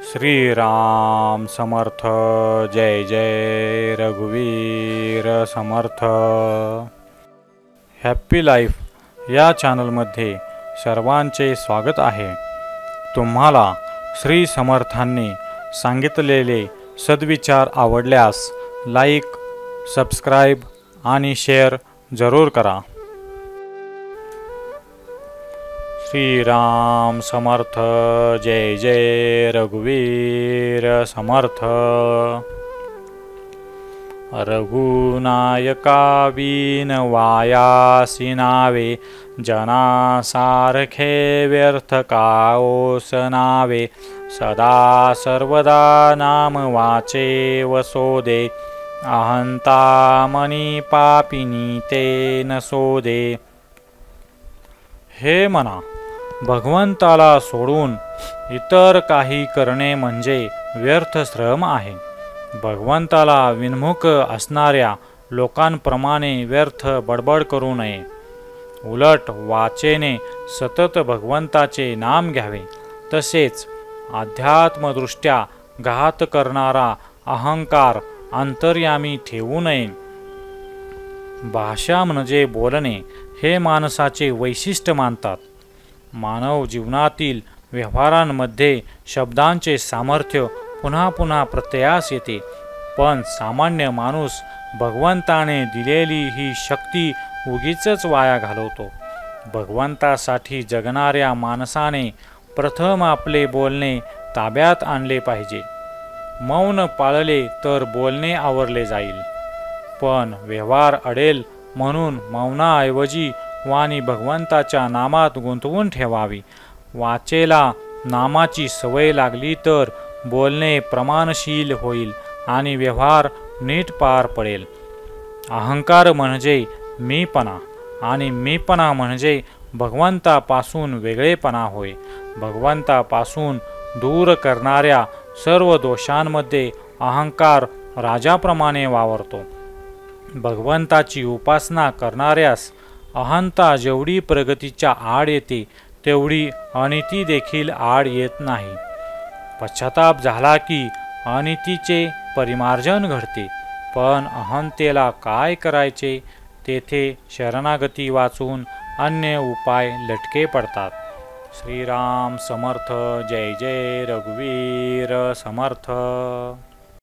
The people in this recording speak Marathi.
श्रीराम समर्थ। जय जय रघुवीर समर्थ। हॅप्पी लाईफ या चॅनलमध्ये सर्वांचे स्वागत आहे। तुम्हाला श्री समर्थांनी सांगितलेले सद्विचार आवडल्यास लाईक, सबस्क्राईब आणि शेअर जरूर करा। श्रीराम समर्थ। जय जय रघुवीर समर्थ। रघुनायका बिन वायासी नावे, जना सारखे व्यर्थ काओस नावे। सदा सर्वदा नाम वाचे वसोदे, अहंता मनी पापिनी ते न सोदे। हे मना, भगवंताला सोडून इतर काही करणे म्हणजे व्यर्थ श्रम आहे। भगवंताला विन्मुख असणाऱ्या लोकांप्रमाणे व्यर्थ बडबड करू नये। उलट वाचेने सतत भगवंताचे नाम घ्यावे। तसेच अध्यात्मदृष्ट्या घात करणारा अहंकार अंतर्यामी ठेवू नये। भाषा म्हणजे बोलणे हे माणसाचे वैशिष्ट्य मानतात। मानव जीवनातील व्यवहारांमध्ये शब्दांचे सामर्थ्य पुन्हा पुन्हा प्रत्ययास येते, पण सामान्य माणूस भगवंताने दिलेली ही शक्ती उगीचच वाया घालवतो। भगवंतासाठी जगणाऱ्या माणसाने प्रथम आपले बोलणे ताब्यात आणले पाहिजे। मौन पाळले तर बोलणे आवरले जाईल, पण व्यवहार अडेल म्हणून मौनाऐवजी वाणी भगवंताच्या नामात गुंतवून ठेवावी। वाचेला नामाची सवय लागली तर बोलणे प्रमाणशील होईल आणि व्यवहार नीट पार पडेल। अहंकार म्हणजे मीपणा आणि मीपणा म्हणजे भगवंतापासून वेगळेपणा होय। भगवंतापासून दूर करणाऱ्या सर्व दोषांमध्ये अहंकार राजाप्रमाणे वावरतो। भगवंताची उपासना करणाऱ्यास अहंता जेवढी प्रगतीच्या आड येते तेवढी अनिती देखील आड येत नाही। पश्चाताप झाला की अनितीचे परिमार्जन घडते, पण अहंतेला काय करायचे तेथे शरणागती वाचून अन्य उपाय लटके पडतात। श्रीराम समर्थ। जय जय रघुवीर समर्थ।